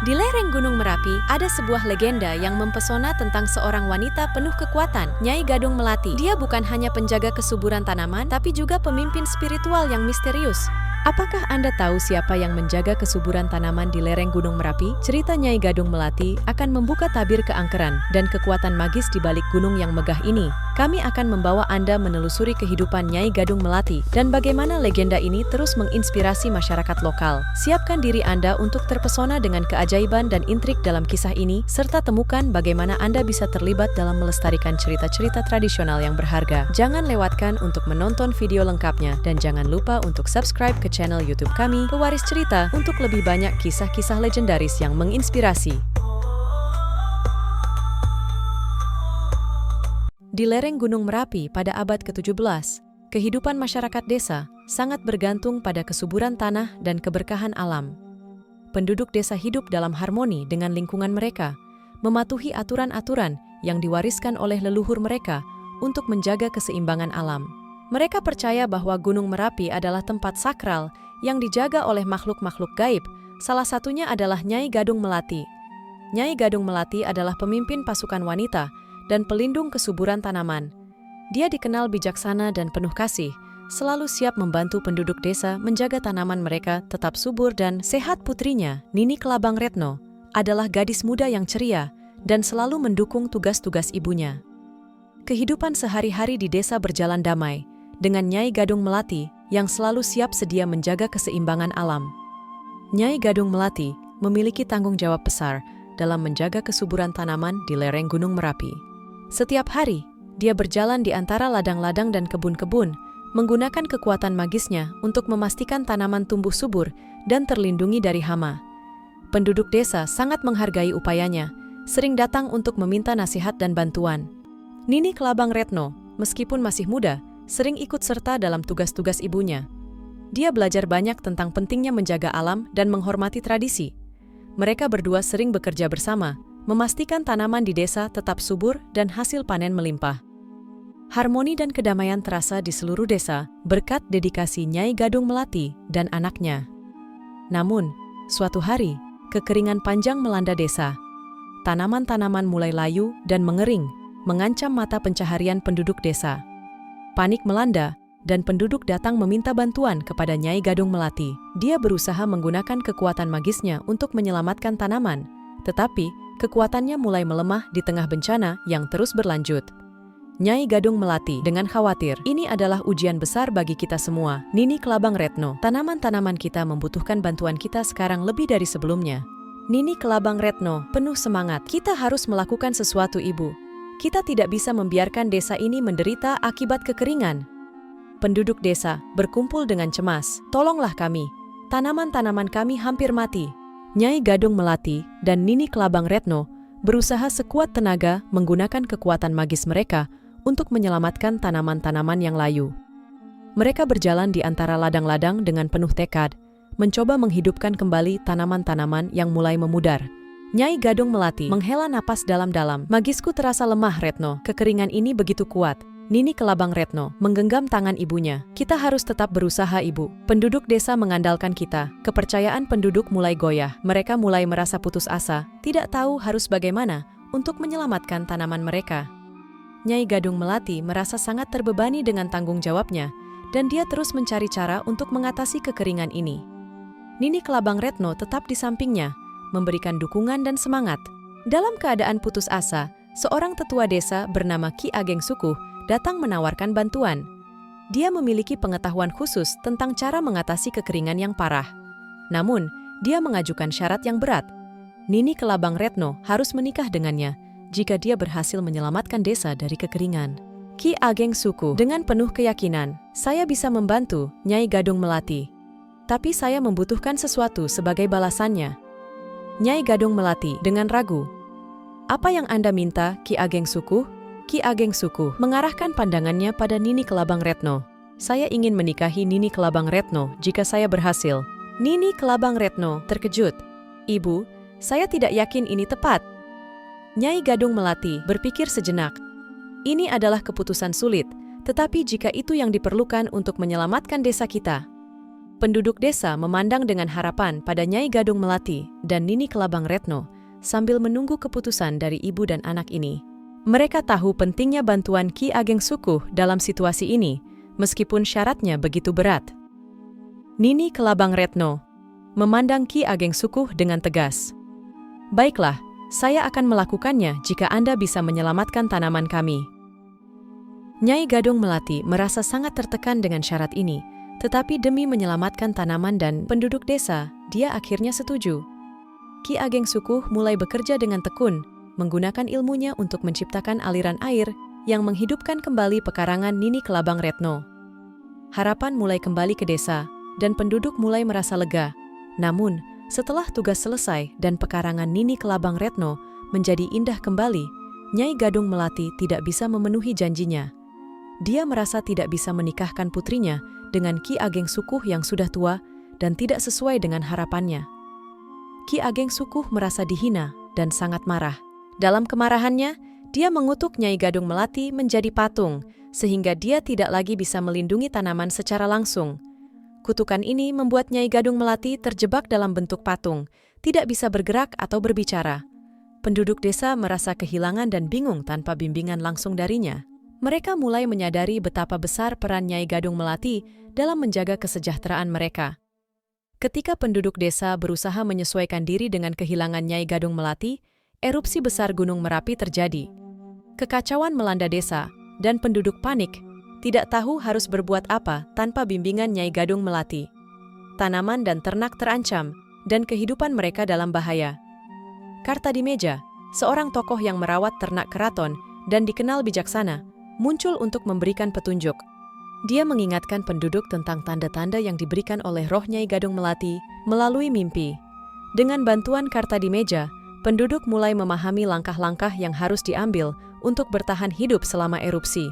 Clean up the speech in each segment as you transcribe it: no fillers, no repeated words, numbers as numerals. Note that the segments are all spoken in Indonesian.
Di lereng Gunung Merapi, ada sebuah legenda yang mempesona tentang seorang wanita penuh kekuatan, Nyai Gadung Melati. Dia bukan hanya penjaga kesuburan tanaman, tapi juga pemimpin spiritual yang misterius. Apakah Anda tahu siapa yang menjaga kesuburan tanaman di lereng Gunung Merapi? Cerita Nyai Gadung Melati akan membuka tabir keangkeran dan kekuatan magis di balik gunung yang megah ini. Kami akan membawa Anda menelusuri kehidupan Nyai Gadung Melati dan bagaimana legenda ini terus menginspirasi masyarakat lokal. Siapkan diri Anda untuk terpesona dengan keajaiban dan intrik dalam kisah ini, serta temukan bagaimana Anda bisa terlibat dalam melestarikan cerita-cerita tradisional yang berharga. Jangan lewatkan untuk menonton video lengkapnya, dan jangan lupa untuk subscribe ke channel YouTube kami, Pewaris Cerita, untuk lebih banyak kisah-kisah legendaris yang menginspirasi. Di lereng Gunung Merapi pada abad ke-17, kehidupan masyarakat desa sangat bergantung pada kesuburan tanah dan keberkahan alam. Penduduk desa hidup dalam harmoni dengan lingkungan mereka, mematuhi aturan-aturan yang diwariskan oleh leluhur mereka untuk menjaga keseimbangan alam. Mereka percaya bahwa Gunung Merapi adalah tempat sakral yang dijaga oleh makhluk-makhluk gaib. Salah satunya adalah Nyai Gadung Melati. Nyai Gadung Melati adalah pemimpin pasukan wanita dan pelindung kesuburan tanaman. Dia dikenal bijaksana dan penuh kasih, selalu siap membantu penduduk desa menjaga tanaman mereka tetap subur dan sehat. Putrinya, Nini Kelabang Retno, adalah gadis muda yang ceria dan selalu mendukung tugas-tugas ibunya. Kehidupan sehari-hari di desa berjalan damai, dengan Nyai Gadung Melati yang selalu siap sedia menjaga keseimbangan alam. Nyai Gadung Melati memiliki tanggung jawab besar dalam menjaga kesuburan tanaman di lereng Gunung Merapi. Setiap hari, dia berjalan di antara ladang-ladang dan kebun-kebun, menggunakan kekuatan magisnya untuk memastikan tanaman tumbuh subur dan terlindungi dari hama. Penduduk desa sangat menghargai upayanya, sering datang untuk meminta nasihat dan bantuan. Nini Kelabang Retno, meskipun masih muda, sering ikut serta dalam tugas-tugas ibunya. Dia belajar banyak tentang pentingnya menjaga alam dan menghormati tradisi. Mereka berdua sering bekerja bersama, memastikan tanaman di desa tetap subur dan hasil panen melimpah. Harmoni dan kedamaian terasa di seluruh desa berkat dedikasi Nyai Gadung Melati dan anaknya. Namun, suatu hari, kekeringan panjang melanda desa. Tanaman-tanaman mulai layu dan mengering, mengancam mata pencaharian penduduk desa. Panik melanda, dan penduduk datang meminta bantuan kepada Nyai Gadung Melati. Dia berusaha menggunakan kekuatan magisnya untuk menyelamatkan tanaman, tetapi kekuatannya mulai melemah di tengah bencana yang terus berlanjut. Nyai Gadung Melati dengan khawatir, "Ini adalah ujian besar bagi kita semua. Nini Kelabang Retno, tanaman-tanaman kita membutuhkan bantuan kita sekarang lebih dari sebelumnya." Nini Kelabang Retno penuh semangat, "Kita harus melakukan sesuatu, Ibu. Kita tidak bisa membiarkan desa ini menderita akibat kekeringan." Penduduk desa berkumpul dengan cemas, "Tolonglah kami, tanaman-tanaman kami hampir mati." Nyai Gadung Melati dan Nini Kelabang Retno berusaha sekuat tenaga menggunakan kekuatan magis mereka untuk menyelamatkan tanaman-tanaman yang layu. Mereka berjalan di antara ladang-ladang dengan penuh tekad, mencoba menghidupkan kembali tanaman-tanaman yang mulai memudar. Nyai Gadung Melati menghela napas dalam-dalam. "Magisku terasa lemah, Retno. Kekeringan ini begitu kuat." Nini Kelabang Retno menggenggam tangan ibunya. "Kita harus tetap berusaha, Ibu. Penduduk desa mengandalkan kita." Kepercayaan penduduk mulai goyah. Mereka mulai merasa putus asa, tidak tahu harus bagaimana untuk menyelamatkan tanaman mereka. Nyai Gadung Melati merasa sangat terbebani dengan tanggung jawabnya, dan dia terus mencari cara untuk mengatasi kekeringan ini. Nini Kelabang Retno tetap di sampingnya, memberikan dukungan dan semangat. Dalam keadaan putus asa, seorang tetua desa bernama Ki Ageng Sukuh datang menawarkan bantuan. Dia memiliki pengetahuan khusus tentang cara mengatasi kekeringan yang parah. Namun, dia mengajukan syarat yang berat. Nini Kelabang Retno harus menikah dengannya jika dia berhasil menyelamatkan desa dari kekeringan. Ki Ageng Sukuh dengan penuh keyakinan, "Saya bisa membantu, Nyai Gadung Melati. Tapi saya membutuhkan sesuatu sebagai balasannya." Nyai Gadung Melati dengan ragu, "Apa yang Anda minta, Ki Ageng Sukuh?" Ki Ageng Sukuh mengarahkan pandangannya pada Nini Kelabang Retno. "Saya ingin menikahi Nini Kelabang Retno jika saya berhasil." Nini Kelabang Retno terkejut, "Ibu, saya tidak yakin ini tepat." Nyai Gadung Melati berpikir sejenak. "Ini adalah keputusan sulit, tetapi jika itu yang diperlukan untuk menyelamatkan desa kita." Penduduk desa memandang dengan harapan pada Nyai Gadung Melati dan Nini Kelabang Retno sambil menunggu keputusan dari ibu dan anak ini. Mereka tahu pentingnya bantuan Ki Ageng Sukuh dalam situasi ini, meskipun syaratnya begitu berat. Nini Kelabang Retno memandang Ki Ageng Sukuh dengan tegas. "Baiklah, saya akan melakukannya jika Anda bisa menyelamatkan tanaman kami." Nyai Gadung Melati merasa sangat tertekan dengan syarat ini, tetapi demi menyelamatkan tanaman dan penduduk desa, dia akhirnya setuju. Ki Ageng Sukuh mulai bekerja dengan tekun, menggunakan ilmunya untuk menciptakan aliran air yang menghidupkan kembali pekarangan Nini Kelabang Retno. Harapan mulai kembali ke desa, dan penduduk mulai merasa lega. Namun, setelah tugas selesai dan pekarangan Nini Kelabang Retno menjadi indah kembali, Nyai Gadung Melati tidak bisa memenuhi janjinya. Dia merasa tidak bisa menikahkan putrinya dengan Ki Ageng Sukuh yang sudah tua dan tidak sesuai dengan harapannya. Ki Ageng Sukuh merasa dihina dan sangat marah. Dalam kemarahannya, dia mengutuk Nyai Gadung Melati menjadi patung, sehingga dia tidak lagi bisa melindungi tanaman secara langsung. Kutukan ini membuat Nyai Gadung Melati terjebak dalam bentuk patung, tidak bisa bergerak atau berbicara. Penduduk desa merasa kehilangan dan bingung tanpa bimbingan langsung darinya. Mereka mulai menyadari betapa besar peran Nyai Gadung Melati dalam menjaga kesejahteraan mereka. Ketika penduduk desa berusaha menyesuaikan diri dengan kehilangan Nyai Gadung Melati, erupsi besar Gunung Merapi terjadi. Kekacauan melanda desa, dan penduduk panik, tidak tahu harus berbuat apa tanpa bimbingan Nyai Gadung Melati. Tanaman dan ternak terancam, dan kehidupan mereka dalam bahaya. Kartadimeja, seorang tokoh yang merawat ternak keraton dan dikenal bijaksana, muncul untuk memberikan petunjuk. Dia mengingatkan penduduk tentang tanda-tanda yang diberikan oleh roh Nyai Gadung Melati melalui mimpi. Dengan bantuan Kartadimeja, penduduk mulai memahami langkah-langkah yang harus diambil untuk bertahan hidup selama erupsi.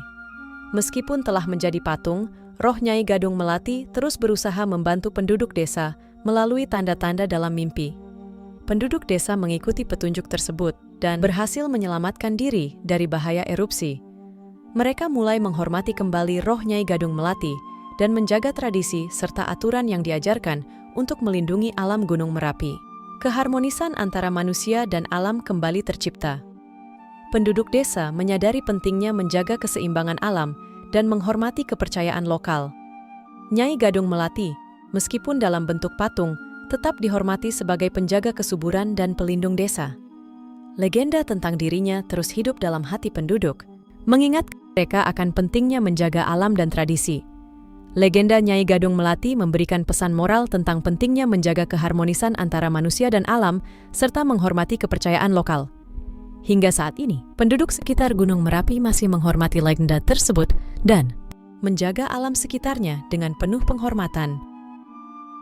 Meskipun telah menjadi patung, roh Nyai Gadung Melati terus berusaha membantu penduduk desa melalui tanda-tanda dalam mimpi. Penduduk desa mengikuti petunjuk tersebut dan berhasil menyelamatkan diri dari bahaya erupsi. Mereka mulai menghormati kembali roh Nyai Gadung Melati dan menjaga tradisi serta aturan yang diajarkan untuk melindungi alam Gunung Merapi. Keharmonisan antara manusia dan alam kembali tercipta. Penduduk desa menyadari pentingnya menjaga keseimbangan alam dan menghormati kepercayaan lokal. Nyai Gadung Melati, meskipun dalam bentuk patung, tetap dihormati sebagai penjaga kesuburan dan pelindung desa. Legenda tentang dirinya terus hidup dalam hati penduduk, mengingat mereka akan pentingnya menjaga alam dan tradisi. Legenda Nyai Gadung Melati memberikan pesan moral tentang pentingnya menjaga keharmonisan antara manusia dan alam, serta menghormati kepercayaan lokal. Hingga saat ini, penduduk sekitar Gunung Merapi masih menghormati legenda tersebut dan menjaga alam sekitarnya dengan penuh penghormatan.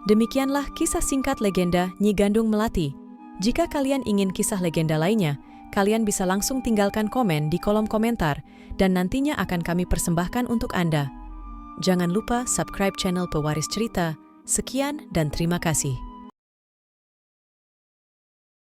Demikianlah kisah singkat legenda Nyi Gadung Melati. Jika kalian ingin kisah legenda lainnya, kalian bisa langsung tinggalkan komen di kolom komentar, dan nantinya akan kami persembahkan untuk Anda. Jangan lupa subscribe channel Pewaris Cerita. Sekian dan terima kasih.